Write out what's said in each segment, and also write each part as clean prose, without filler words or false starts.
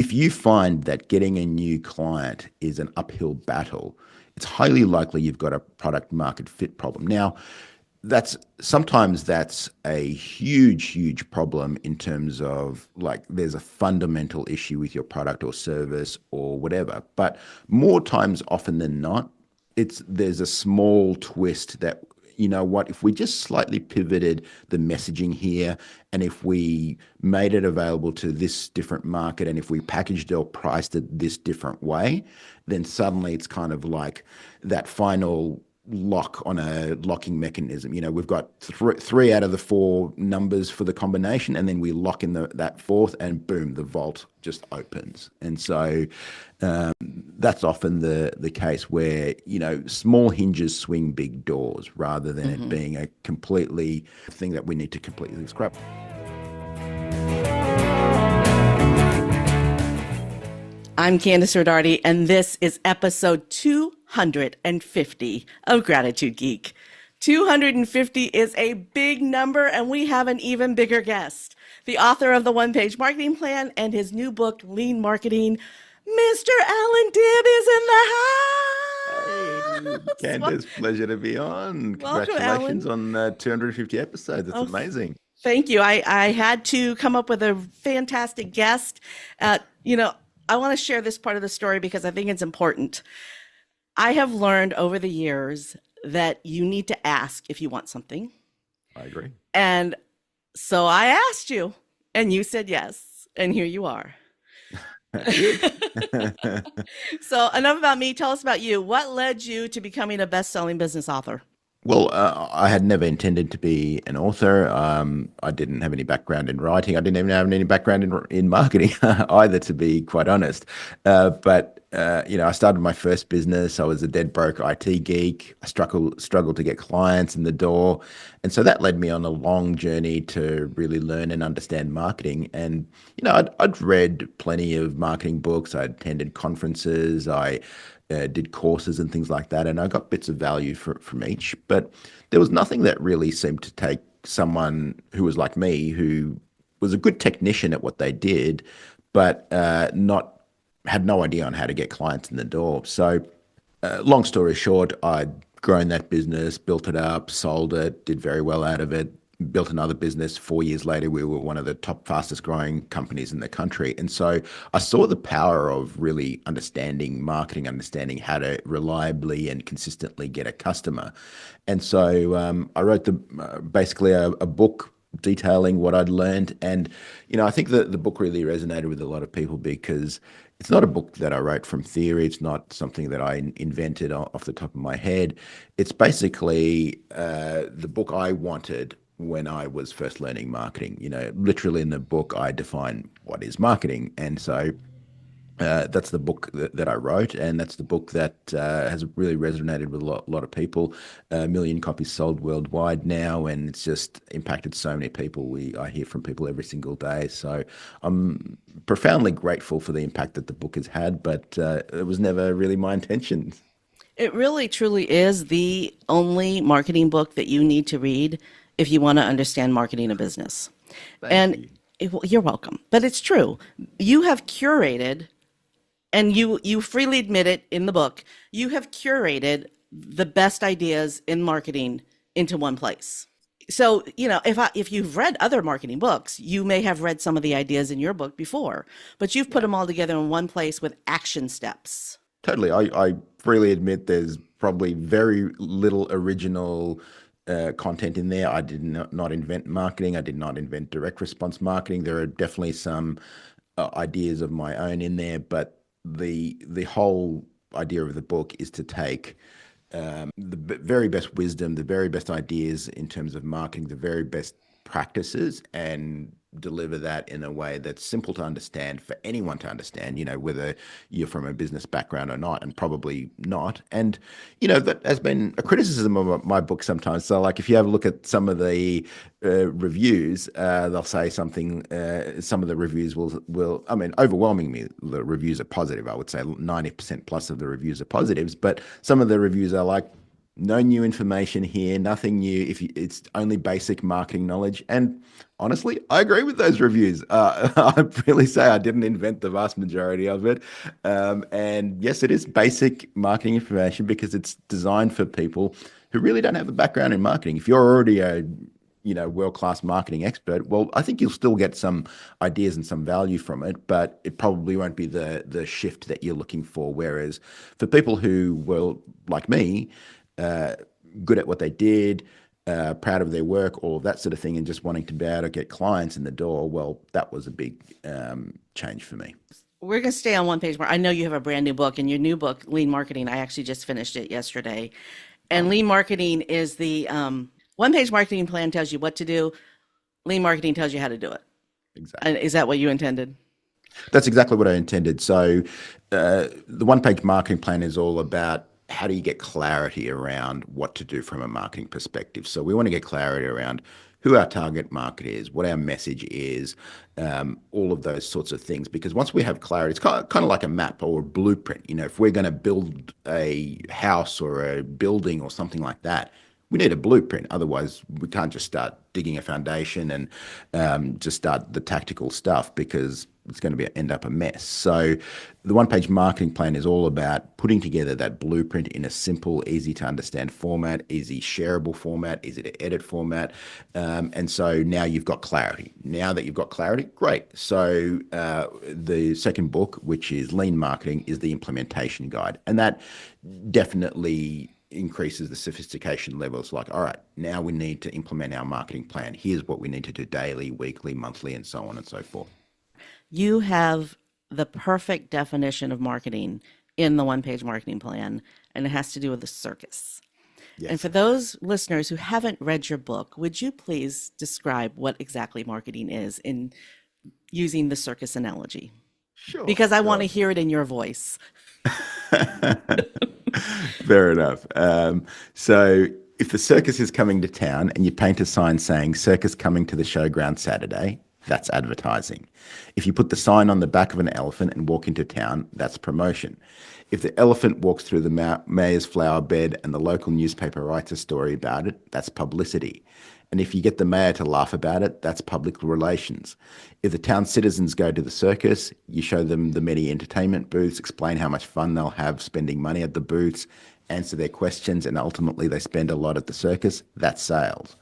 if you find that getting a new client is an uphill battle, it's highly likely you've got a product market fit problem. Now, that's a huge problem in terms of like there's a fundamental issue with your product or service or whatever. But more times often than not, there's a small twist that, you know what, if we just slightly pivoted the messaging here, and if we made it available to this different market, and if we packaged or priced it this different way, then suddenly it's kind of like that final lock on a locking mechanism. You know, we've got three out of the four numbers for the combination, and then we lock in that fourth, and boom, the vault just opens. And so that's often the case where, you know, small hinges swing big doors rather than it being a completely thing that we need to completely scrap. I'm Candice Rodarty, and this is episode 250 of Gratitude Geek. 250 is a big number, and we have an even bigger guest. The author of the One-Page Marketing Plan and his new book, Lean Marketing, Mr. Allan Dib is in the house. Hey, Candice, pleasure to be on. Congratulations on 250 episodes. That's amazing. Thank you. I had to come up with a fantastic guest. I want to share this part of the story because I think it's important. I have learned over the years that you need to ask if you want something. I agree. And so I asked you, and you said yes, and here you are. So enough about me. Tell us about you. What led you to becoming a best-selling business author? Well, I had never intended to be an author. I didn't have any background in writing. I didn't even have any background in marketing either, to be quite honest. But I started my first business. I was a dead broke IT geek. I struggled to get clients in the door. And so that led me on a long journey to really learn and understand marketing. And, I'd read plenty of marketing books. I attended conferences. I did courses and things like that, and I got bits of value from each. But there was nothing that really seemed to take someone who was like me, who was a good technician at what they did, but had no idea on how to get clients in the door. So long story short, I'd grown that business, built it up, sold it, did very well out of it, built another business. 4 years later, we were one of the top fastest growing companies in the country. And so I saw the power of really understanding marketing, understanding how to reliably and consistently get a customer. And so I wrote basically a book detailing what I'd learned. And, I think that the book really resonated with a lot of people because it's not a book that I wrote from theory. It's not something that I invented off the top of my head. It's basically the book I wanted when I was first learning marketing. Literally in the book, I define what is marketing. And so that's the book that I wrote, and that's the book that has really resonated with a lot of people. 1 million copies sold worldwide now, and it's just impacted so many people. I hear from people every single day. So I'm profoundly grateful for the impact that the book has had, but it was never really my intention. It really, truly is the only marketing book that you need to read if you want to understand marketing a business. Thank you. You're welcome. But it's true. You have curated, and you freely admit it in the book, you have curated the best ideas in marketing into one place. So, if you've read other marketing books, you may have read some of the ideas in your book before, but you've put them all together in one place with action steps. Totally. I freely admit there's probably very little original content in there. I did not invent marketing. I did not invent direct response marketing. There are definitely some ideas of my own in there, but the whole idea of the book is to take the very best wisdom, the very best ideas in terms of marketing, the very best practices, and deliver that in a way that's simple to understand for anyone to understand, whether you're from a business background or not, and probably not. And, that has been a criticism of my book sometimes. So like if you have a look at some of the reviews, they'll say something, some of the reviews overwhelmingly the reviews are positive. I would say 90% plus of the reviews are positives, but some of the reviews are like, No new information here, nothing new. If you, it's only basic marketing knowledge, and honestly, I agree with those reviews. I really say I didn't invent the vast majority of it, and yes, it is basic marketing information because it's designed for people who really don't have a background in marketing. If you're already a world-class marketing expert, well, I think you'll still get some ideas and some value from it, but it probably won't be the shift that you're looking for. Whereas for people who were like me, uh, good at what they did, proud of their work, all of that sort of thing, and just wanting to be able to get clients in the door, well, that was a big change for me. We're going to stay on one page more. I know you have a brand new book, and your new book, Lean Marketing, I actually just finished it yesterday. And Oh, lean marketing is the one page marketing plan tells you what to do. Lean marketing tells you how to do it. And exactly. is that what you intended? That's exactly what I intended. So, the one page marketing plan is all about how do you get clarity around what to do from a marketing perspective. So, we want to get clarity around who our target market is, what our message is, all of those sorts of things. Because once we have clarity, it's kind of like a map or a blueprint. If we're going to build a house or a building or something like that, we need a blueprint. Otherwise, we can't just start digging a foundation and just start the tactical stuff because it's going to end up a mess. So, the one page marketing plan is all about putting together that blueprint in a simple, easy to understand format, easy shareable format, easy to edit format. And so now you've got clarity. Now that you've got clarity, great. So, the second book, which is Lean Marketing, is the implementation guide. And that definitely increases the sophistication levels. Like, all right, now we need to implement our marketing plan. Here's what we need to do daily, weekly, monthly, and so on and so forth. You have the perfect definition of marketing in the one page marketing plan, and it has to do with the circus. And for Yes. those listeners who haven't read your book, would you please describe what exactly marketing is in using the circus analogy? Sure, Because I want to sure. hear it in your voice. Fair enough. So, if the circus is coming to town and you paint a sign saying circus coming to the showground Saturday, that's advertising. If you put the sign on the back of an elephant and walk into town, that's promotion. If the elephant walks through the mayor's flower bed and the local newspaper writes a story about it, that's publicity. And if you get the mayor to laugh about it, that's public relations. If the town citizens go to the circus, you show them the many entertainment booths, explain how much fun they'll have spending money at the booths, answer their questions, and ultimately they spend a lot at the circus, that's sales.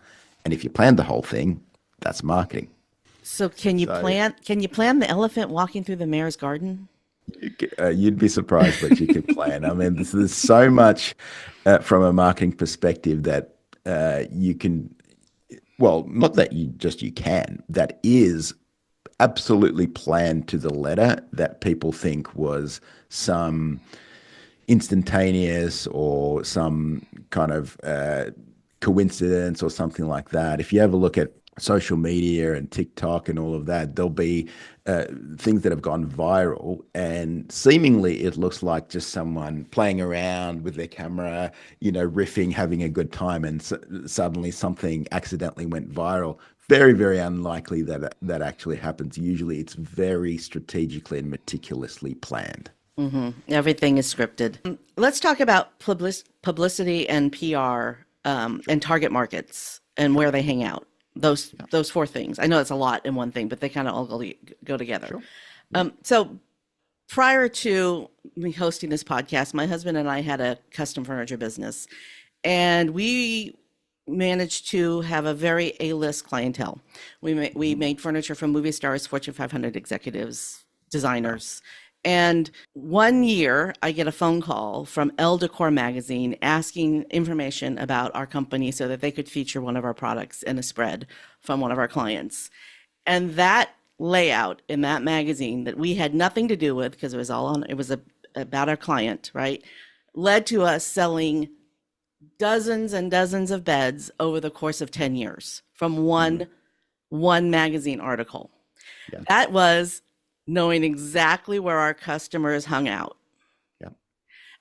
And if you plan the whole thing, that's marketing. So So can you plan the elephant walking through the mayor's garden? you'd be surprised what you can plan. I mean, there's so much from a marketing perspective that you can, well, not that you can, that is absolutely planned to the letter that people think was some instantaneous or some kind of coincidence or something like that. If you ever look at social media and TikTok and all of that, there'll be things that have gone viral, and seemingly it looks like just someone playing around with their camera, riffing, having a good time, and suddenly something accidentally went viral. Very, very unlikely that that actually happens. Usually, it's very strategically and meticulously planned. Everything is scripted. Let's talk about publicity and PR and target markets and where they hang out. Those four things. I know it's a lot in one thing, but they kind of all go together. Sure. Yeah. So prior to me hosting this podcast, my husband and I had a custom furniture business, and we managed to have a very A-list clientele. We Mhm. made furniture from movie stars, Fortune 500 executives, designers. And one year, I get a phone call from Elle Decor magazine asking information about our company so that they could feature one of our products in a spread from one of our clients. And that layout in that magazine that we had nothing to do with because it was all on, it was about our client, right? Led to us selling dozens and dozens of beds over the course of 10 years from Mhm. one magazine article. Yeah. That was knowing exactly where our customers hung out. Yeah.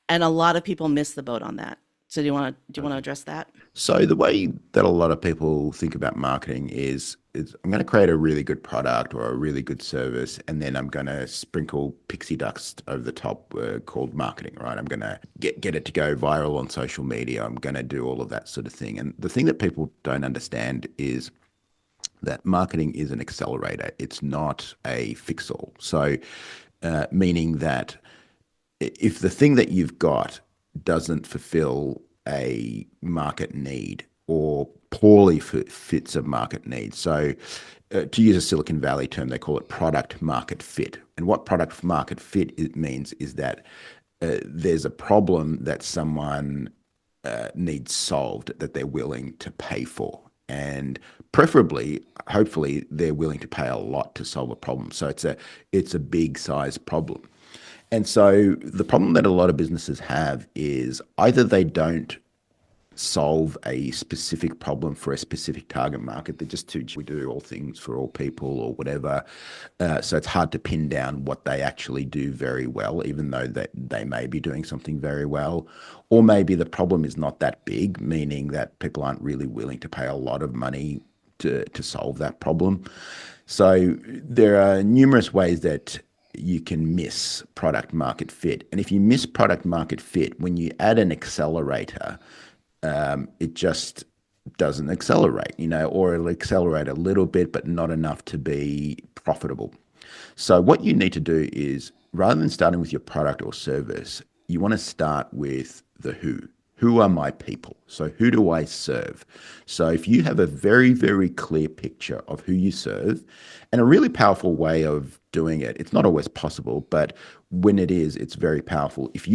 And a lot of people miss the boat on that. So do you want to address that? So the way that a lot of people think about marketing is I'm going to create a really good product or a really good service, and then I'm going to sprinkle pixie dust over the top, called marketing, right? I'm going to get it to go viral on social media. I'm going to do all of that sort of thing. And the thing that people don't understand is that marketing is an accelerator. It's not a fix-all. So, meaning that if the thing that you've got doesn't fulfill a market need or poorly fits a market need. So, to use a Silicon Valley term, they call it product market fit. And what product market fit it means is that there's a problem that someone needs solved that they're willing to pay for. And preferably, hopefully, they're willing to pay a lot to solve a problem. So it's a big size problem. And so the problem that a lot of businesses have is either they don't solve a specific problem for a specific target market. They're just too, we do all things for all people or whatever. So it's hard to pin down what they actually do very well, even though that they may be doing something very well. Or maybe the problem is not that big, meaning that people aren't really willing to pay a lot of money to solve that problem. So there are numerous ways that you can miss product market fit. And if you miss product market fit, when you add an accelerator, it just doesn't accelerate, or it'll accelerate a little bit, but not enough to be profitable. So what you need to do is, rather than starting with your product or service, you want to start with the who. Who are my people? So who do I serve? So if you have a very, very clear picture of who you serve, and a really powerful way of doing it, it's not always possible, but when it is, it's very powerful. If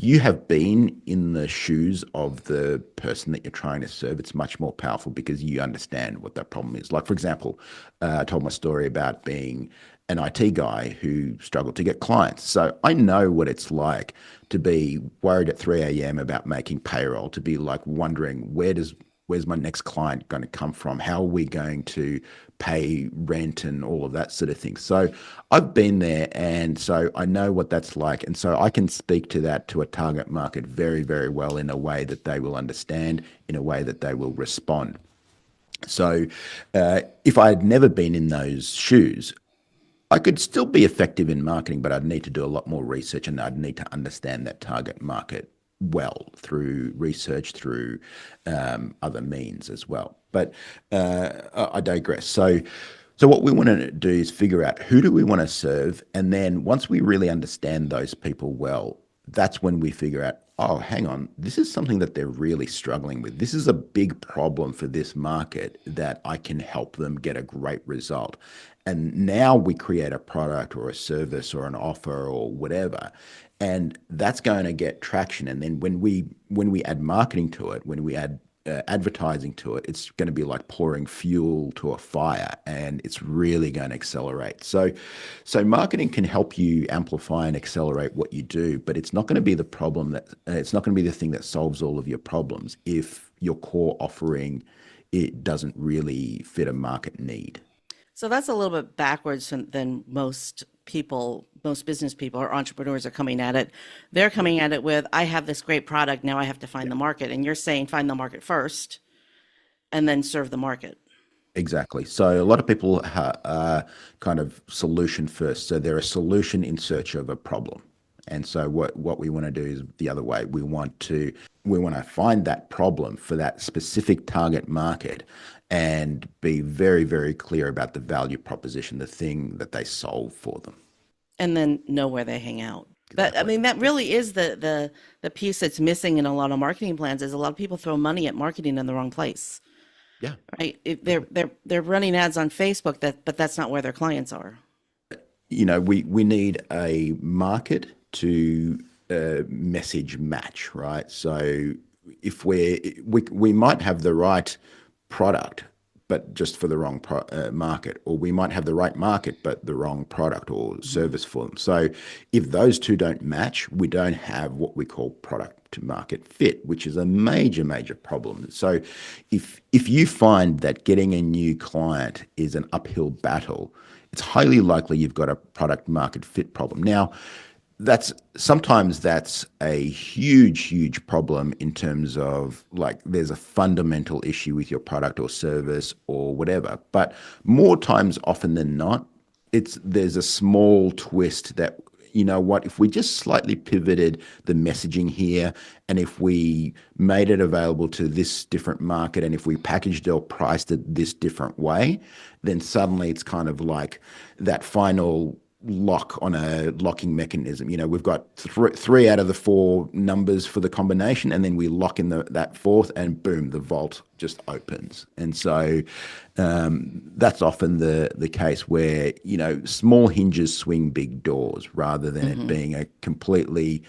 you have been in the shoes of the person that you're trying to serve, it's much more powerful because you understand what that problem is. Like, for example, I told my story about being an IT guy who struggled to get clients. So I know what it's like to be worried at 3 a.m. about making payroll, to be like wondering where's my next client going to come from? How are we going to pay rent and all of that sort of thing? So I've been there, and so I know what that's like. And so I can speak to that to a target market very, very well in a way that they will understand, in a way that they will respond. So if I had never been in those shoes, I could still be effective in marketing, but I'd need to do a lot more research, and I'd need to understand that target market well through research, through other means as well. But I digress. So what we want to do is figure out who do we want to serve, and then once we really understand those people well, that's when we figure out, oh, hang on, this is something that they're really struggling with. This is a big problem for this market that I can help them get a great result. And now we create a product or a service or an offer or whatever, and that's going to get traction. And then when we add marketing to it, when we add advertising to it, it's going to be like pouring fuel to a fire, and it's really going to accelerate. So marketing can help you amplify and accelerate what you do, but it's not going to be the problem that it's not going to be the thing that solves all of your problems if your core offering, it doesn't really fit a market need. So that's a little bit backwards than most business people or entrepreneurs are coming at it. They're coming at it with, I have this great product, now I have to find the market. And you're saying find the market first and then serve the market. Exactly. So a lot of people are kind of solution first. So they're a solution in search of a problem. And so what we want to do is the other way. We want to find that problem for that specific target market and be very, very clear about the value proposition, the thing that they solve for them. And then know where they hang out. But I Exactly. mean, that really is the piece that's missing in a lot of marketing plans is a lot of people throw money at marketing in the wrong place, Yeah. right? They're running ads on Facebook but that's not where their clients are. We need a market to message match, right? So if we might have the right product, but just for the wrong market, or we might have the right market, but the wrong product or service for them. So if those two don't match, we don't have what we call product to market fit, which is a major, major problem. So if you find that getting a new client is an uphill battle, it's highly likely you've got a product market fit problem. Now, that's sometimes that's a huge problem in terms of like there's a fundamental issue with your product or service or whatever. But more times often than not, it's there's a small twist that you know what, if we just slightly pivoted the messaging here, and if we made it available to this different market, and if we packaged or priced it this different way, then suddenly it's kind of like that final lock on a locking mechanism. You know, we've got three out of the four numbers for the combination, and then we lock in that fourth, and boom, the vault just opens. And so that's often the case where you know small hinges swing big doors, rather than it being a completely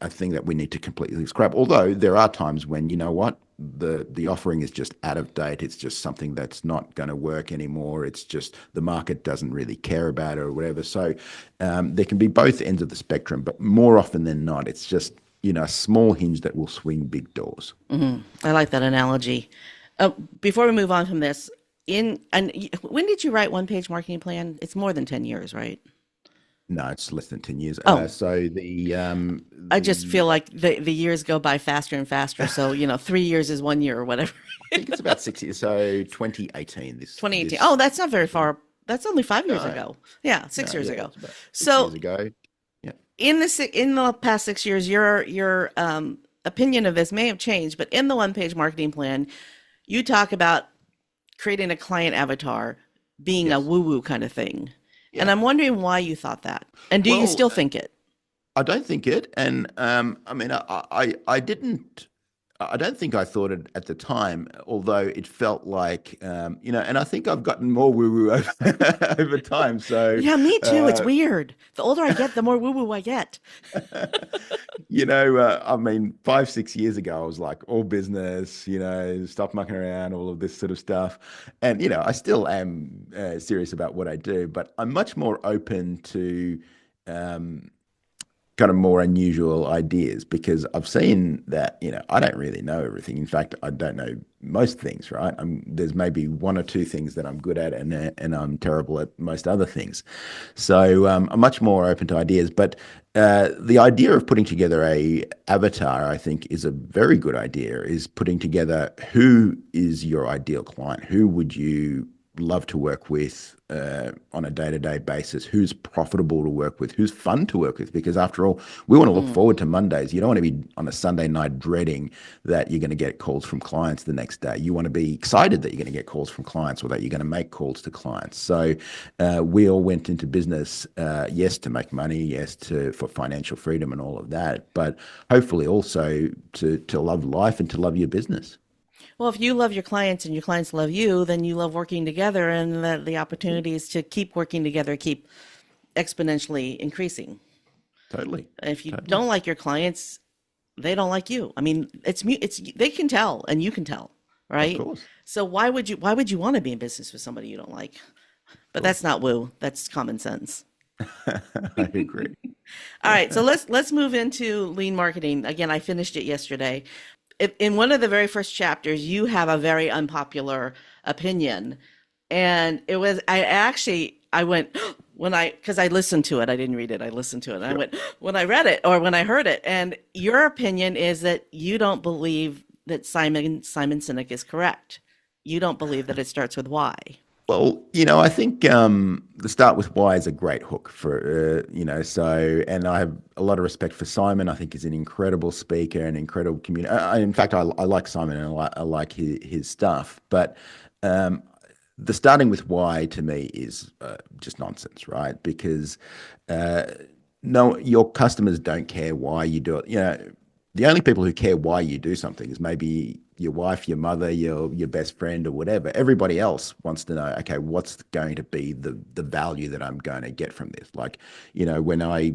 a thing that we need to completely scrap. Although there are times when you know what, the offering is just out of date. It's just something that's not going to work anymore. It's just the market doesn't really care about it or whatever. So there can be both ends of the spectrum, but more often than not, it's just you know a small hinge that will swing big doors. I like that analogy. Before we move on from this, when did you write One Page Marketing Plan? It's more than 10 years, right? No, it's less than 10 years. Oh, So the I just feel like the years go by faster and faster. So, 3 years is 1 year or whatever. I think it's about 6 years. So 2018. This 2018. this Oh, that's not very far. That's only 5 years no ago. Yeah, no 6 years yeah, ago. it's about six So years ago. Yeah. in the past 6 years, your opinion of this may have changed, but in the One Page Marketing Plan, you talk about creating a client avatar being a Yes. woo-woo kind of thing. And Yeah. I'm wondering why you thought that. And do you Well, still think it? I don't think it, and I mean, I didn't. I don't think I thought it at the time, although it felt like, you know, and I think I've gotten more woo-woo over, over time. So, Yeah, me too. It's uh, weird. The older I get, the more woo-woo I get. you know, I mean, 5, 6 years ago, I was like all business, you know, stop mucking around, all of this sort of stuff. And, you know, I still am serious about what I do, but I'm much more open to um, kind of more unusual ideas because I've seen that, you know, I don't really know everything. In fact, I don't know most things, right? There's maybe one or two things that I'm good at and I'm terrible at most other things. So I'm much more open to ideas. But the idea of putting together a avatar, I think, is a very good idea, is putting together who is your ideal client? Who would you love to work with on a day-to-day basis, who's profitable to work with, who's fun to work with, because after all, we want to look forward to Mondays. You don't want to be on a Sunday night dreading that you're going to get calls from clients the next day. You want to be excited that you're going to get calls from clients or that you're going to make calls to clients. So we all went into business, yes, to make money, yes, for financial freedom and all of that, but hopefully also to love life and to love your business. Well, if you love your clients and your clients love you, then you love working together, and the opportunities to keep working together keep exponentially increasing. Totally. If you Totally. don't like your clients, they don't like you. I mean, it's they can tell and you can tell, Of right? course. So why would you want to be in business with somebody you don't like? Of But course. that's not woo. That's common sense. I agree. All right, so let's move into lean marketing. Again, I finished it yesterday. In one of the very first chapters, you have a very unpopular opinion, and it was I went because I listened to it. I didn't read it. I listened to it. And I Sure. went when I read it or when I heard it. And your opinion is that you don't believe that Simon Sinek is correct. You don't believe that it starts with why. Well, you know, I think the start with why is a great hook for, you know, so, and I have a lot of respect for Simon. I think he's an incredible speaker, an incredible communicator. In fact, I like Simon and I like his stuff. But um, the starting with why to me is just nonsense, right? Because uh, no, your customers don't care why you do it. You know, the only people who care why you do something is maybe your wife, your mother, your best friend, or whatever. Everybody else wants to know, okay, what's going to be the value that I'm going to get from this? Like, you know, when I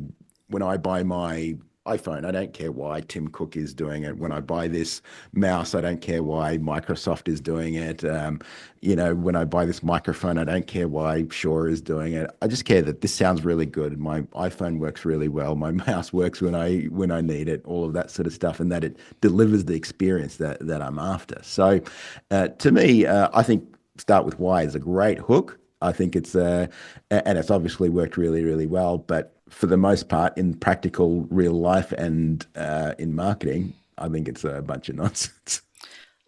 buy my iPhone, I don't care why Tim Cook is doing it. When I buy this mouse, I don't care why Microsoft is doing it. You know, when I buy this microphone, I don't care why Shure is doing it. I just care that this sounds really good. My iPhone works really well. My mouse works when I need it. All of that sort of stuff, and that it delivers the experience that I'm after. So, to me, I think start with why is a great hook. I think and it's obviously worked really, really well. But for the most part, in practical real life and in marketing, I think it's a bunch of nonsense.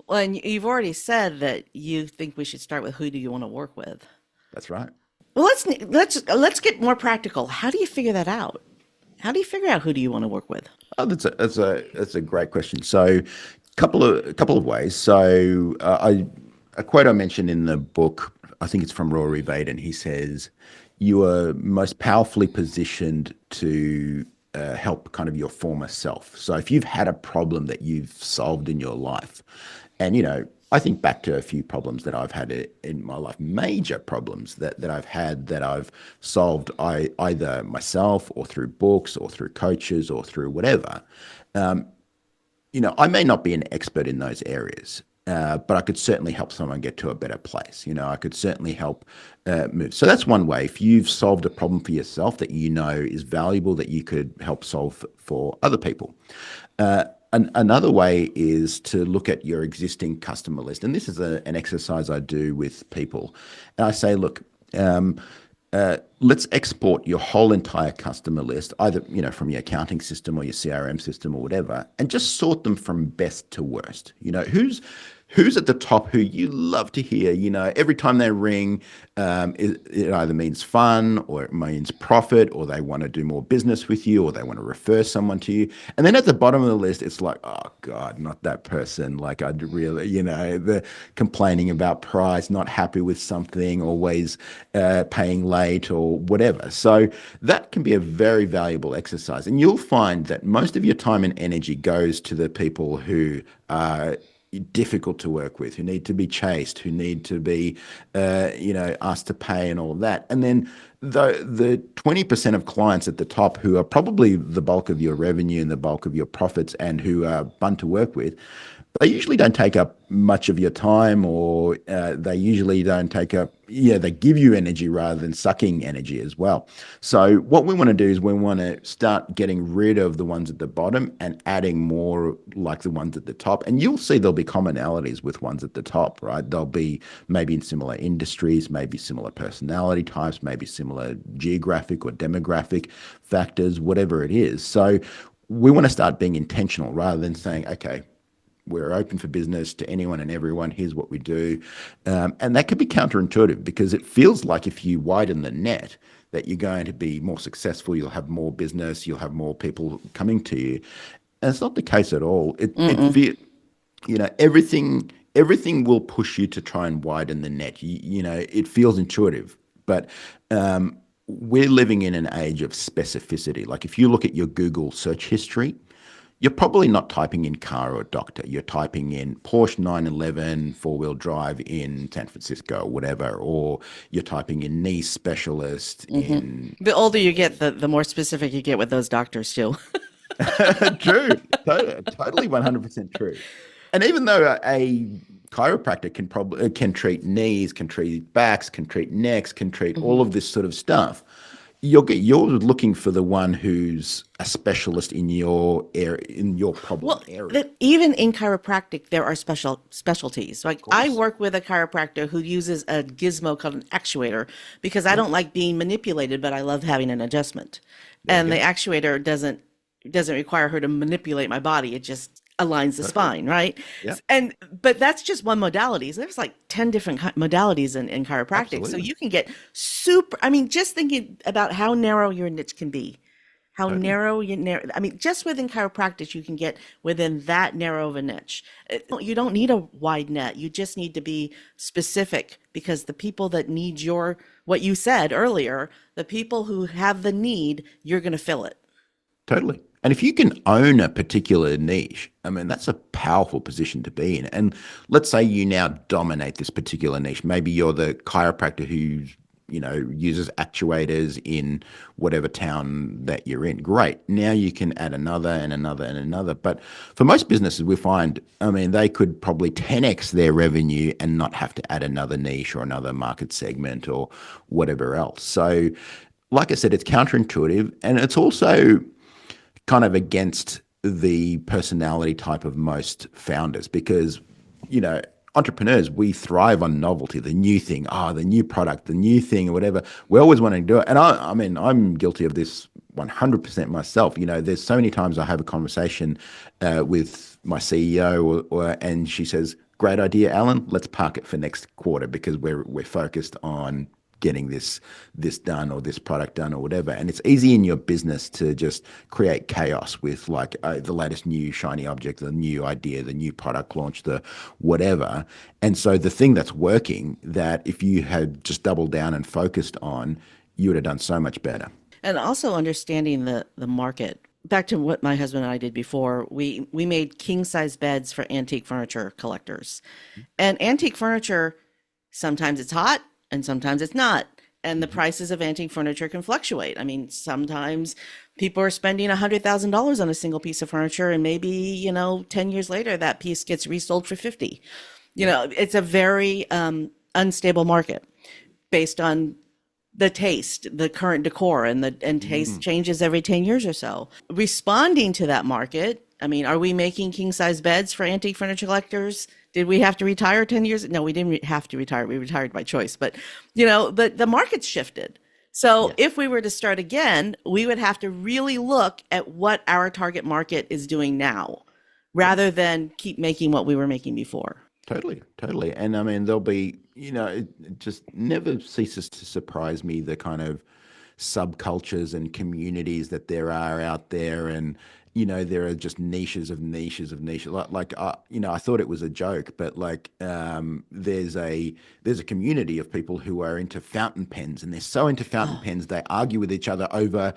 Well, and you've already said that you think we should start with who do you want to work with. That's right. Well, let's get more practical. How do you figure that out? How do you figure out who do you want to work with? Oh, that's a great question. So, couple of ways. So, I a quote I mentioned in the book, I think it's from Rory Vaden. He says, "You are most powerfully positioned to help kind of your former self." So, if you've had a problem that you've solved in your life, and I think back to a few problems that I've had in my life, major problems that I've had that I've solved either myself or through books or through coaches or through whatever. I may not be an expert in those areas, but I could certainly help someone get to a better place. I could certainly help move. So that's one way. If you've solved a problem for yourself that you know is valuable, that you could help solve for other people. Another way is to look at your existing customer list. And this is an exercise I do with people. And I say, look, let's export your whole entire customer list, either from your accounting system or your CRM system or whatever, and just sort them from best to worst. Who's at the top, who you love to hear. Every time they ring, it either means fun or it means profit, or they want to do more business with you, or they want to refer someone to you. And then at the bottom of the list, it's like, oh God, not that person. Like I'd really, the complaining about price, not happy with something, always paying late or whatever. So that can be a very valuable exercise. And you'll find that most of your time and energy goes to the people who are difficult to work with, who need to be chased, who need to be, asked to pay and all of that. And then the 20% of clients at the top who are probably the bulk of your revenue and the bulk of your profits and who are fun to work with, they usually don't take up much of your time, or they usually don't take up, they give you energy rather than sucking energy as well. So what we want to do is we want to start getting rid of the ones at the bottom and adding more like the ones at the top. And you'll see there'll be commonalities with ones at the top, right? They'll be maybe in similar industries, maybe similar personality types, maybe similar geographic or demographic factors, whatever it is. So we want to start being intentional rather than saying, okay, we're open for business to anyone and everyone. Here's what we do. And that can be counterintuitive because it feels like if you widen the net, that you're going to be more successful, you'll have more business, you'll have more people coming to you. And it's not the case at all. Everything will push you to try and widen the net. It feels intuitive, but we're living in an age of specificity. Like if you look at your Google search history, you're probably not typing in car or doctor. You're typing in Porsche 911 four-wheel drive in San Francisco or whatever, or you're typing in knee specialist in... The older you get, the more specific you get with those doctors too. True. Totally 100% true. And even though a chiropractor can treat knees, can treat backs, can treat necks, can treat all of this sort of stuff, you're looking for the one who's a specialist in your area, in your problem area. Even in chiropractic, there are specialties. Like I work with a chiropractor who uses a gizmo called an actuator because I don't like being manipulated, but I love having an adjustment. And the actuator doesn't require her to manipulate my body. It just aligns the spine, right? Yeah. But that's just one modality. So there's like 10 different modalities in chiropractic. Absolutely. So you can get just thinking about how narrow your niche can be. How narrow you narrow. Just within chiropractic, you can get within that narrow of a niche. You don't need a wide net. You just need to be specific because the people that need what you said earlier, the people who have the need, you're going to fill it. Totally. And if you can own a particular niche, that's a powerful position to be in. And let's say you now dominate this particular niche. Maybe you're the chiropractor who, uses actuators in whatever town that you're in. Great. Now you can add another and another and another. But for most businesses, we find, they could probably 10x their revenue and not have to add another niche or another market segment or whatever else. So like I said, it's counterintuitive, and it's also kind of against the personality type of most founders because, entrepreneurs, we thrive on novelty, the new thing, the new product, the new thing, or whatever. We always want to do it. And I mean, I'm guilty of this 100% myself. There's so many times I have a conversation with my CEO, and she says, "Great idea, Alan. Let's park it for next quarter because we're focused on getting this done or this product done or whatever." And it's easy in your business to just create chaos with like the latest new shiny object, the new idea, the new product launch, the whatever. And so the thing that's working, that if you had just doubled down and focused on, you would have done so much better. And also understanding the market. Back to what my husband and I did before, we made king size beds for antique furniture collectors. And antique furniture, sometimes it's hot and sometimes it's not. And the prices of antique furniture can fluctuate. I mean, sometimes people are spending $100,000 on a single piece of furniture, and maybe, 10 years later, that piece gets resold for 50. It's a very unstable market based on the taste, the current decor, and taste changes every 10 years or so. Responding to that market, I mean, are we making king size beds for antique furniture collectors? Did we have to retire 10 years? No, we didn't have to retire. We retired by choice. But, the market's shifted. So if we were to start again, we would have to really look at what our target market is doing now rather than keep making what we were making before. Totally. And I mean, there'll be, it just never ceases to surprise me the kind of subcultures and communities that there are out there. And, there are just niches of niches of niches. I thought it was a joke, but there's a community of people who are into fountain pens, and they're so into fountain pens, they argue with each other over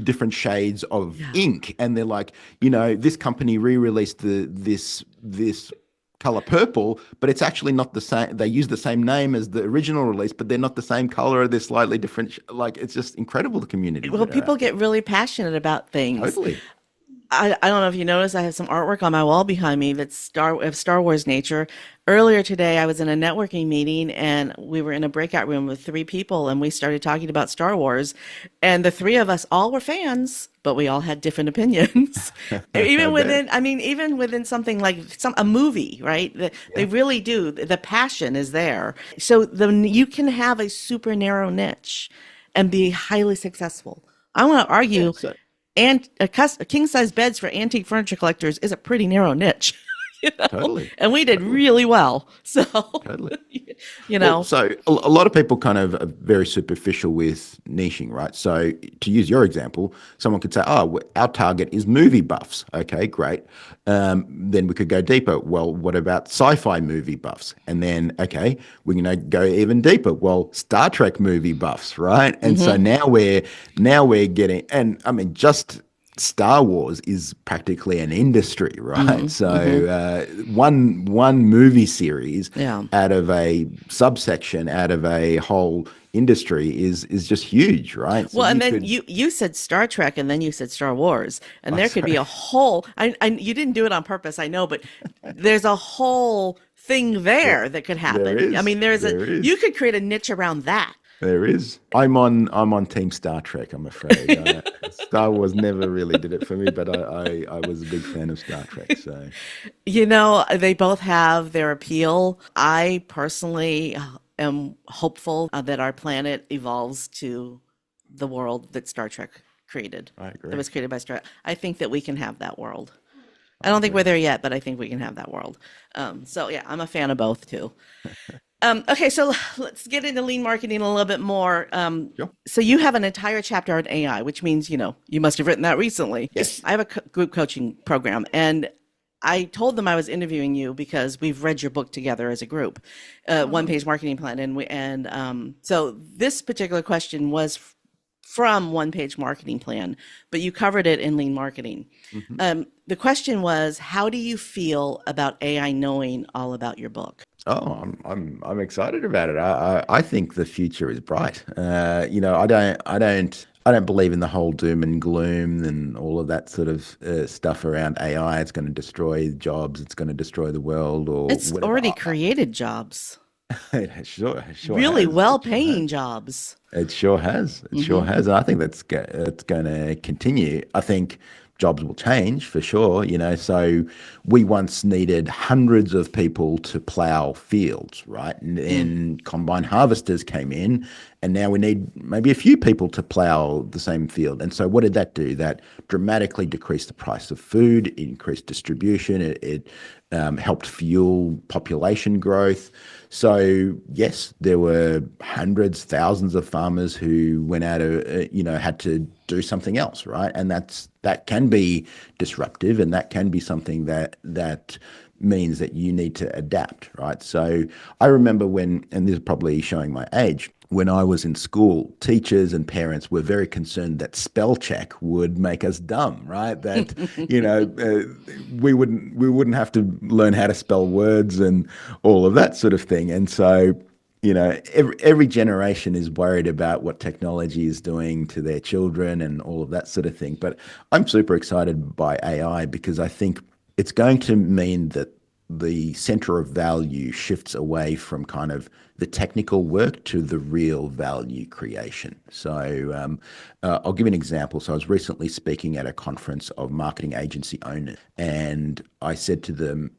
different shades of ink. And they're like, this company re-released this color purple, but it's actually not the same. They use the same name as the original release, but they're not the same color. They're slightly different. It's just incredible, the community. Well, people get really passionate about things. Totally. I don't know if you noticed, I have some artwork on my wall behind me that's of Star Wars nature. Earlier today, I was in a networking meeting and we were in a breakout room with 3 people, and we started talking about Star Wars. And the 3 of us all were fans, but we all had different opinions. Even within something like a movie, right? They really do. The passion is there. So you can have a super narrow niche and be highly successful. I want to argue. And a king size beds for antique furniture collectors is a pretty narrow niche, Totally. And we did really well. So, Totally. So a lot of people kind of are very superficial with niching, right? So to use your example, someone could say, our target is movie buffs. Okay, great. Then we could go deeper. Well, what about sci-fi movie buffs? And then, okay, we're going to go even deeper. Well, Star Trek movie buffs, right? And so now we're getting, and I mean, just Star Wars is practically an industry, right? One movie series out of a subsection, out of a whole industry is just huge, right? So and then you said Star Trek, and then you said Star Wars, and there could be a whole. You didn't do it on purpose, I know, but there's a whole thing there that could happen. There is. I mean, you could create a niche around that. There is. I'm on Team Star Trek, I'm afraid. Star Wars never really did it for me, but I was a big fan of Star Trek. So, they both have their appeal. I personally am hopeful that our planet evolves to the world that Star Trek created. I agree. That was created by Star Trek. I think that we can have that world. I don't think we're there yet, but I think we can have that world. So yeah, I'm a fan of both too. Okay, so let's get into lean marketing a little bit more. Sure. So you have an entire chapter on AI, which means, you must have written that recently. Yes. I have a group coaching program, and I told them I was interviewing you because we've read your book together as a group, One Page Marketing Plan. And so this particular question was from One Page Marketing Plan, but you covered it in lean marketing. The question was, how do you feel about AI knowing all about your book? Oh, I'm excited about it. I think the future is bright. I don't believe in the whole doom and gloom and all of that sort of stuff around AI. It's going to destroy jobs. It's going to destroy the world, or it's whatever. Already created jobs. It sure really has. well-paying jobs. It sure has. It sure has. And I think it's going to continue. I think jobs will change for sure, you know. So we once needed hundreds of people to plow fields, right? And Mm. then combine harvesters came in, and now we need maybe a few people to plow the same field. And so what did that do? That dramatically decreased the price of food, increased distribution, it helped fuel population growth. So yes, there were hundreds, thousands of farmers who went out, had to do something else, right? And that can be disruptive, and that can be something that means that you need to adapt, right? So I remember when, and this is probably showing my age, when I was in school, teachers and parents were very concerned that spell check would make us dumb, right? That we wouldn't have to learn how to spell words and all of that sort of thing. And so every generation is worried about what technology is doing to their children and all of that sort of thing. But I'm super excited by AI because I think it's going to mean that the center of value shifts away from kind of the technical work to the real value creation. So I'll give you an example. So I was recently speaking at a conference of marketing agency owners, and I said to them,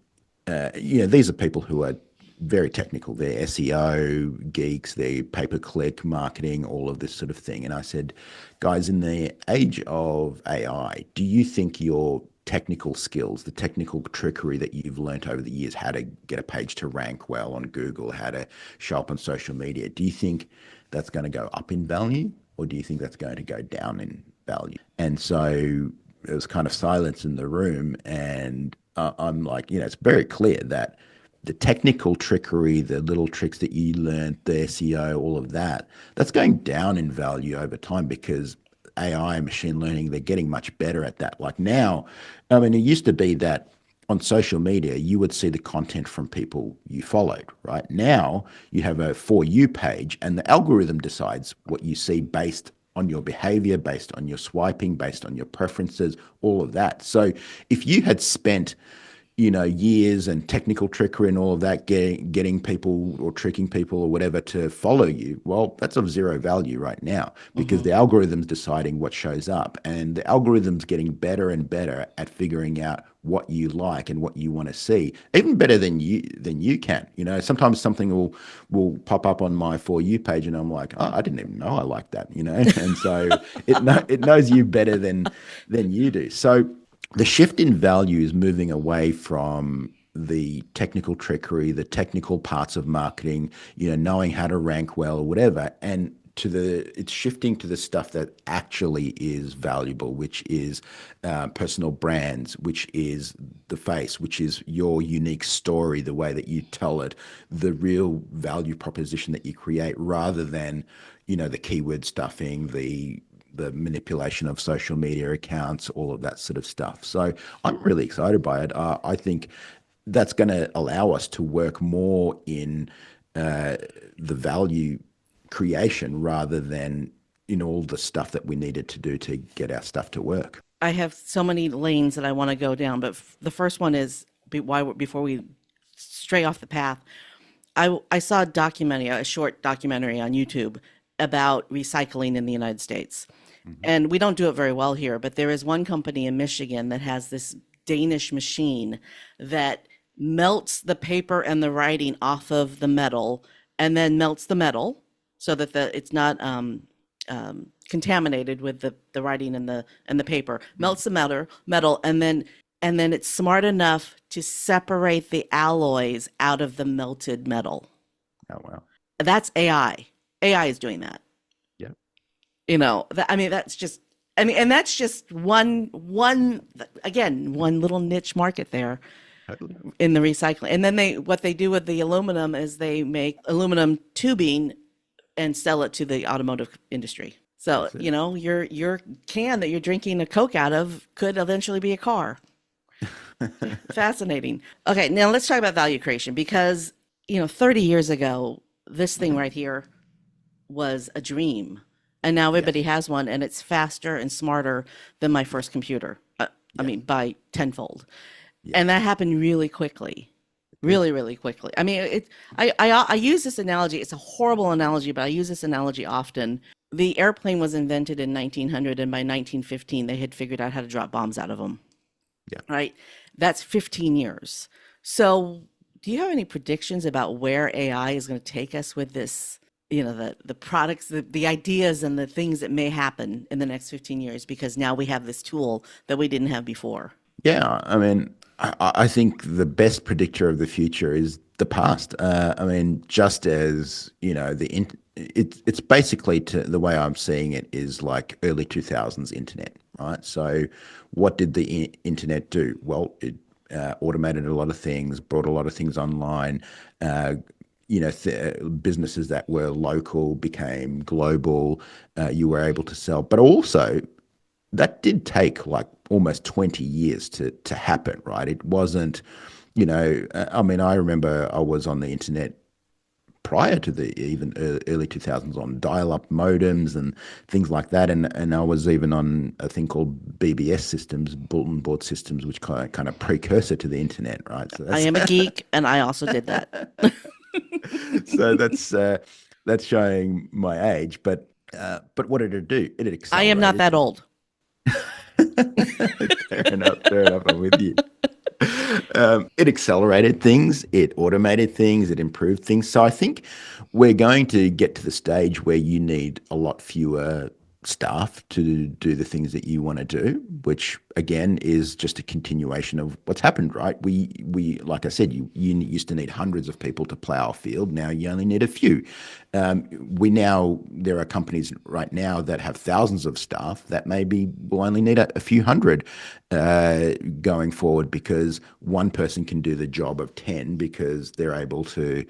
these are people who are very technical. They're SEO geeks, they're pay-per-click marketing, all of this sort of thing. And I said, guys, in the age of AI, do you think your technical skills, the technical trickery that you've learnt over the years, how to get a page to rank well on Google, how to show up on social media, do you think that's going to go up in value, or do you think that's going to go down in value? And so there was kind of silence in the room, and I'm like, it's very clear that the technical trickery, the little tricks that you learned, the SEO, all of that, that's going down in value over time because AI, machine learning, they're getting much better at that. Like now, I mean, it used to be that on social media, you would see the content from people you followed, right? Now you have a For You page, and the algorithm decides what you see based on your behavior, based on your swiping, based on your preferences, all of that. So if you had spent years and technical trickery and all of that, getting people or tricking people or whatever to follow you, well, that's of zero value right now because Hmm. the algorithm's deciding what shows up, and the algorithm's getting better and better at figuring out what you like and what you want to see, even better than you can. Sometimes something will pop up on my For You page, and I'm like, oh, I didn't even know I liked that, and so it knows you better than you do. So the shift in value is moving away from the technical trickery, the technical parts of marketing, knowing how to rank well or whatever, and it's shifting to the stuff that actually is valuable, which is personal brands, which is the face, which is your unique story, the way that you tell it, the real value proposition that you create, rather than the keyword stuffing, the manipulation of social media accounts, all of that sort of stuff. So I'm really excited by it. I think that's going to allow us to work more in the value creation rather than in all the stuff that we needed to do to get our stuff to work. I have so many lanes that I want to go down, but the first one is before we stray off the path. I saw a short documentary on YouTube about recycling in the United States. Mm-hmm. And we don't do it very well here, but there is one company in Michigan that has this Danish machine that melts the paper and the writing off of the metal and then melts the metal so that it's not contaminated with the writing and the paper. Melts the metal and then it's smart enough to separate the alloys out of the melted metal. Oh, wow. That's AI. AI is doing that. Yeah. That's just, and that's just one again, one little niche market there Totally. in the recycling. And then what they do with the aluminum is they make aluminum tubing and sell it to the automotive industry. So, That's it. your can that you're drinking a Coke out of could eventually be a car. Fascinating. Okay, now let's talk about value creation because, 30 years ago, this thing right here was a dream. And now everybody Yes. has one, and it's faster and smarter than my first computer. Yeah. By tenfold. Yeah. And that happened really quickly. Really, really quickly. I use this analogy. It's a horrible analogy, but I use this analogy often. the airplane was invented in 1900, and by 1915, they had figured out how to drop bombs out of them, Yeah. right? That's 15 years. So, do you have any predictions about where AI is going to take us with this? The products, the ideas, and the things that may happen in the next 15 years because now we have this tool that we didn't have before. Yeah, I mean, I think the best predictor of the future is the past. I mean, just as it's basically the way I'm seeing it is like early 2000s internet, right? So, what did the internet do? Well, it automated a lot of things, brought a lot of things online. Uh, businesses that were local became global. You were able to sell, but also that did take like almost 20 years to happen, right? It wasn't, I mean, I remember I was on the internet prior to the even early 2000s on dial-up modems and things like that, and I was even on a thing called BBS systems, bulletin board systems, which kind of precursor to the internet, right? So I that's am a geek, and I also did that. so that's showing my age, but what did it do? It I am not accelerated. that old. Fair enough. Fair enough. I'm with you. It accelerated things, it automated things, it improved things. So I think we're going to get to the stage where you need a lot fewer staff to do the things that you want to do, which again is just a continuation of what's happened, right? We like I said, you used to need hundreds of people to plow a field. Now you only need a few. There are companies right now that have thousands of staff that maybe will only need a few hundred going forward because one person can do the job of 10 because they're able to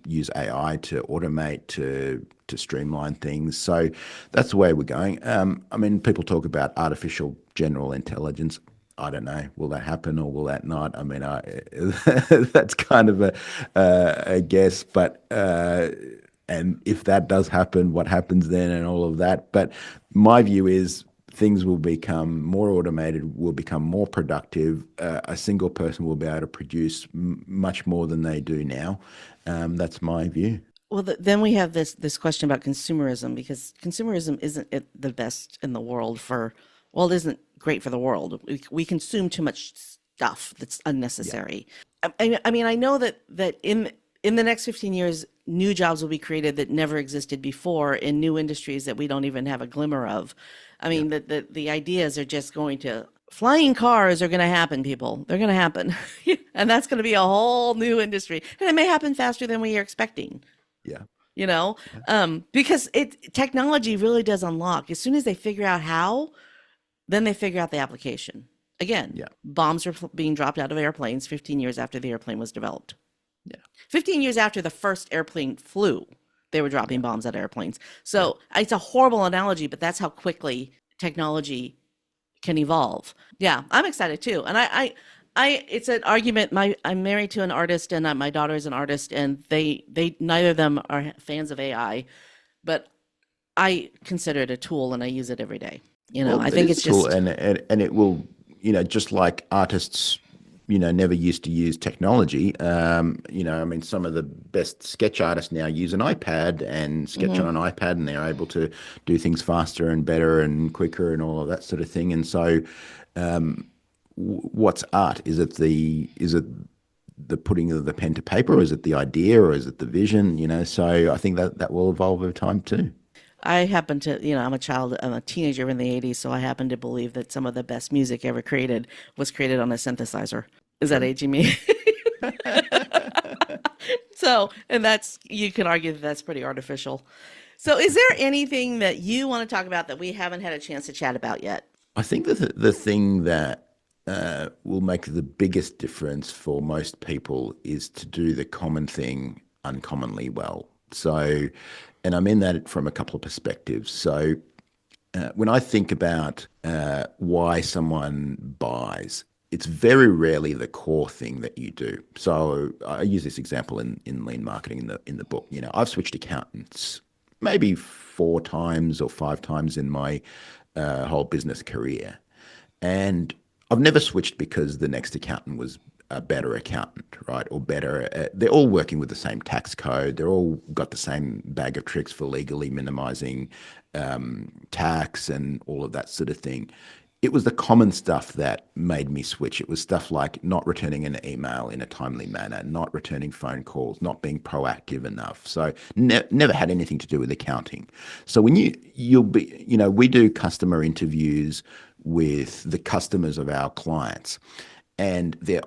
use AI to automate, to streamline things. So that's the way we're going. I mean, people talk about artificial general intelligence. I don't know. Will that happen or will that not? I mean, that's kind of a guess. But and if that does happen, what happens then, and all of that. But my view is things will become more automated, will become more productive. A single person will be able to produce much more than they do now. That's my view. Well, then we have this question about consumerism because consumerism isn't the best in the world for, well, it isn't great for the world. We consume too much stuff that's Yeah, unnecessary. I mean, I know that in the next 15 years, new jobs will be created that never existed before in new industries that we don't even have a glimmer of. I yeah, mean, the ideas are just going to, flying cars are going to happen, people. They're going to happen. And that's going to be a whole new industry. And it may happen faster than we are expecting, yeah, you know, yeah, because technology really does unlock. As soon as they figure out how, then they figure out the application. Again, yeah, bombs are being dropped out of airplanes 15 years after the airplane was developed. yeah, 15 years after the first airplane flew, they were dropping yeah, bombs at airplanes. yeah. So it's a horrible analogy, but that's how quickly technology can evolve. Yeah, I'm excited too. And it's an argument. I'm married to an artist, and my daughter is an artist, and they neither of them are fans of AI, but I consider it a tool, and I use it every day. Well, I it think is a it's tool, just, and it will, just like artists, never used to use technology. I mean, some of the best sketch artists now use an iPad and sketch mhm. on an iPad, and they're able to do things faster and better and quicker and all of that sort of thing. And so, what's art? Is it the putting of the pen to paper, or is it the idea, or is it the vision? So I think that will evolve over time too. I happen to, I'm a teenager in the 80s, so I happen to believe that some of the best music ever created was created on a synthesizer. Is that True. aging me? So, and you can argue that that's pretty artificial. So, is there anything that you want to talk about that we haven't had a chance to chat about yet? I think that the thing that will make the biggest difference for most people is to do the common thing uncommonly well. So, and I mean that from a couple of perspectives. So, when I think about why someone buys, it's very rarely the core thing that you do. So I use this example in lean marketing in the book. I've switched accountants maybe 4 times or 5 times in my whole business career, and I've never switched because the next accountant was a better accountant, right? Or better, they're all working with the same tax code. They're all got the same bag of tricks for legally minimizing tax and all of that sort of thing. It was the common stuff that made me switch. It was stuff like not returning an email in a timely manner, not returning phone calls, not being proactive enough. So never had anything to do with accounting. So when you'll be, we do customer interviews with the customers of our clients, and they're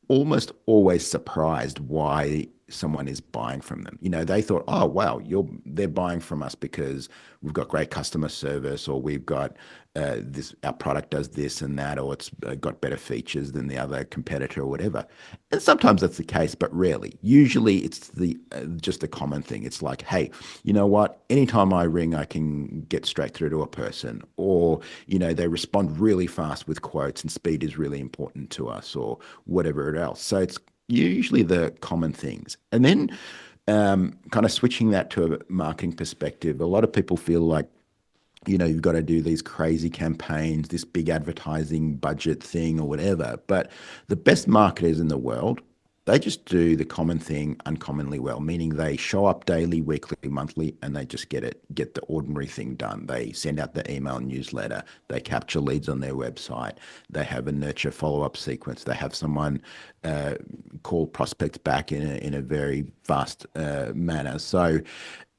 almost always surprised why someone is buying from them. They thought, oh wow, they're buying from us because we've got great customer service, or we've got this, our product does this and that, or it's got better features than the other competitor or whatever. And sometimes that's the case, but rarely. Usually it's the just a common thing. It's like, hey, you know what? Anytime I ring, I can get straight through to a person, or they respond really fast with quotes, and speed is really important to us, or whatever else. So it's usually the common things. And then kind of switching that to a marketing perspective, a lot of people feel like, you've got to do these crazy campaigns, this big advertising budget thing or whatever. But the best marketers in the world, they just do the common thing uncommonly well, meaning they show up daily, weekly, monthly, and they just get the ordinary thing done. They send out the email newsletter, they capture leads on their website, they have a nurture follow-up sequence, they have someone call prospects back in a very fast manner. So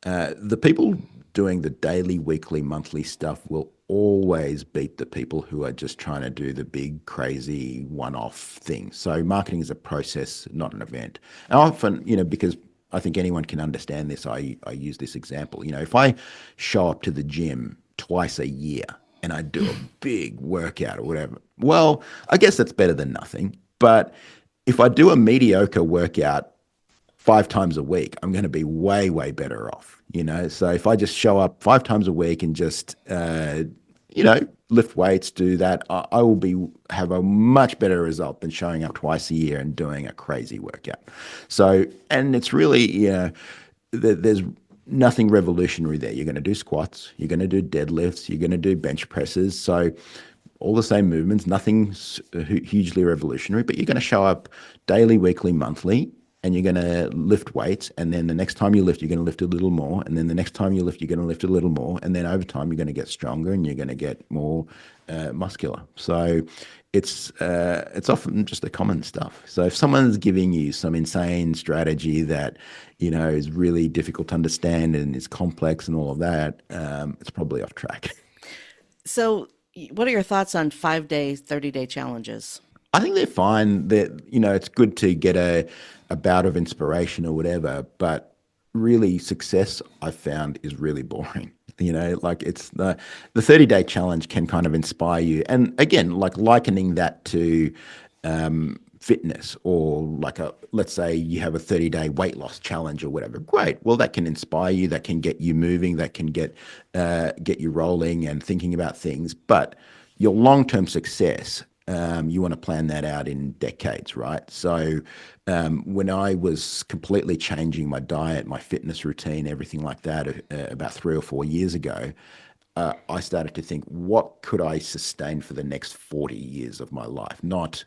the people doing the daily, weekly, monthly stuff will always beat the people who are just trying to do the big, crazy one-off thing. So marketing is a process, not an event. And often, because I think anyone can understand this, I use this example. If I show up to the gym twice a year and I do a big workout or whatever, well, I guess that's better than nothing. But if I do a mediocre workout 5 times a week, I'm going to be way, way better off. So if I just show up 5 times a week and just, lift weights, do that, I will have a much better result than showing up twice a year and doing a crazy workout. So, and it's really, there's nothing revolutionary there. You're going to do squats, you're going to do deadlifts, you're going to do bench presses. So all the same movements, nothing hugely revolutionary, but you're going to show up daily, weekly, monthly, and you're going to lift weights. And then the next time you lift, you're going to lift a little more. And then the next time you lift, you're going to lift a little more. And then over time, you're going to get stronger and you're going to get more muscular. So it's often just the common stuff. So if someone's giving you some insane strategy that, is really difficult to understand and is complex and all of that, it's probably off track. So, what are your thoughts on 5 day, 30-day challenges? I think they're fine. That it's good to get a bout of inspiration or whatever, but really success I've found is really boring. Like it's the 30-day challenge can kind of inspire you. And again, like likening that to fitness, or like let's say you have a 30-day weight loss challenge or whatever. Great. Well, that can inspire you, that can get you moving, that can get you rolling and thinking about things. But your long-term success, you want to plan that out in decades, right? So when I was completely changing my diet, my fitness routine, everything like that, about 3 or 4 years ago, I started to think, what could I sustain for the next 40 years of my life? Not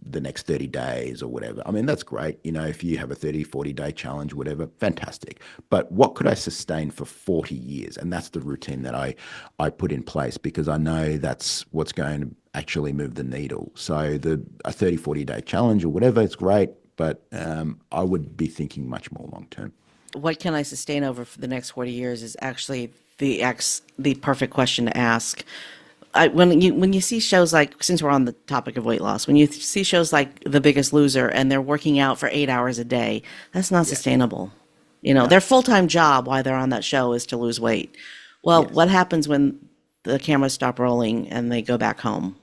the next 30 days or whatever. I mean, that's great. If you have a 30, 40-day challenge, whatever, fantastic. But what could I sustain for 40 years? And that's the routine that I put in place, because I know that's what's going to actually move the needle. So a 30, 40-day challenge or whatever, it's great. But I would be thinking much more long term. What can I sustain over for the next 40 years is actually the perfect question to ask. When you see shows like, since we're on the topic of weight loss, when you see shows like The Biggest Loser and they're working out for 8 hours a day, that's not sustainable. No. Their full-time job while they're on that show is to lose weight. Well, Yes. what happens when the cameras stop rolling and they go back home?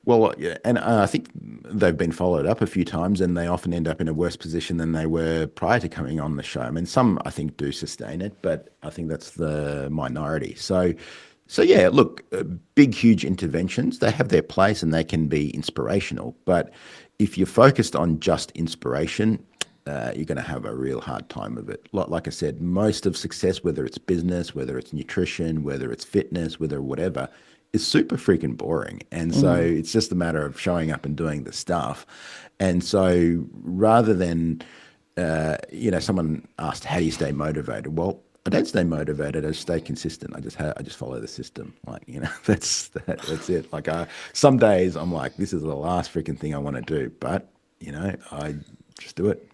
Well, yeah, and I think they've been followed up a few times, and they often end up in a worse position than they were prior to coming on the show. I mean, some I think do sustain it, but I think that's the minority. So yeah, look, big, huge interventions, they have their place and they can be inspirational. But if you're focused on just inspiration, you're going to have a real hard time of it. Like I said, most of success, whether it's business, whether it's nutrition, whether it's fitness, whether whatever, is super freaking boring. And so Mm-hmm. it's just a matter of showing up and doing the stuff. And so rather than, someone asked, how do you stay motivated? Well, I don't stay motivated. I stay consistent. I just follow the system. Like, that's it. Like, some days I'm like, this is the last freaking thing I want to do, but I just do it.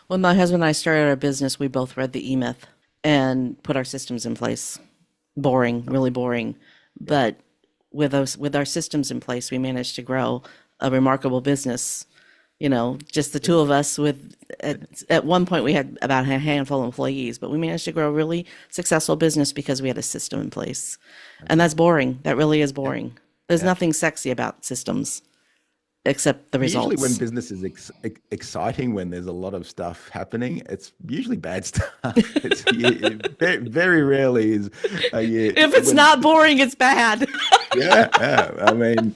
When my husband and I started our business, we both read the E-Myth and put our systems in place. Boring, really boring. Yeah. But with our systems in place, we managed to grow a remarkable business. Just the two of us at one point we had about a handful of employees, but we managed to grow a really successful business because we had a system in place. And that's boring. That really is Yeah. boring. There's Yeah. nothing sexy about systems except the Usually, when results. business is exciting, when there's a lot of stuff happening, it's usually bad stuff. Very rarely is If it's when not boring, it's bad. yeah. I mean,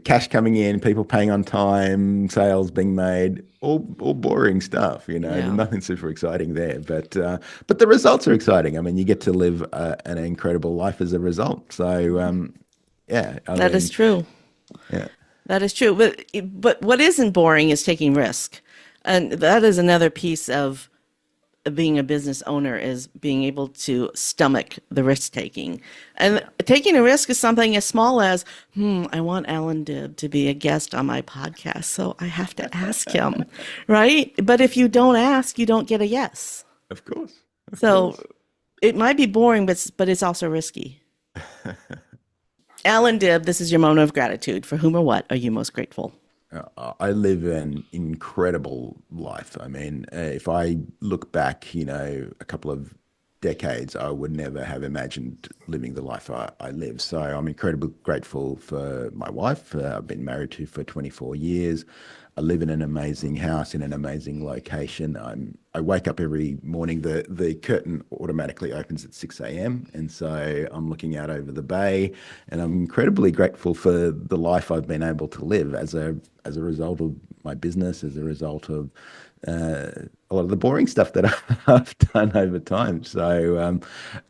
cash coming in, people paying on time, sales being made, all boring stuff. There's Yeah, nothing super exciting there, but the results are exciting. I mean, you get to live an incredible life as a result. So yeah, I that is mean, true. yeah. That is true. But what isn't boring is taking risk. And that is another piece of being a business owner is being able to stomach the risk taking. And taking a risk is something as small as, I want Allan Dib to be a guest on my podcast, so I have to ask him, right? But if you don't ask, you don't get a yes. Of course, of So course. it might be boring, but it's also risky. Allan Dib, this is your moment of gratitude. For whom or what are you most grateful? I live an incredible life. I mean, if I look back, a couple of decades, I would never have imagined living the life I live. So I'm incredibly grateful for my wife. I've been married to for 24 years. I live in an amazing house in an amazing location. I wake up every morning, the curtain automatically opens at 6 a.m. And so I'm looking out over the bay, and I'm incredibly grateful for the life I've been able to live as a result of my business, as a result of a lot of the boring stuff that I've done over time. So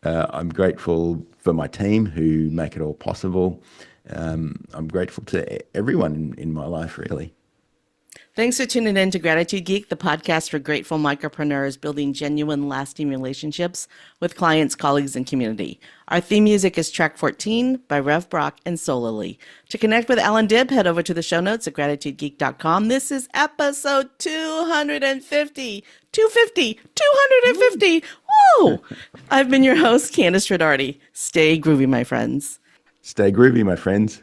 I'm grateful for my team who make it all possible. I'm grateful to everyone in my life, really. Thanks for tuning in to Gratitude Geek, the podcast for grateful micropreneurs building genuine, lasting relationships with clients, colleagues, and community. Our theme music is track 14 by Rev Brock and Solely. To connect with Allan Dib, head over to the show notes at gratitudegeek.com. This is episode 250. 250. 250. Whoa! I've been your host, Candice Ridardi. Stay groovy, my friends. Stay groovy, my friends.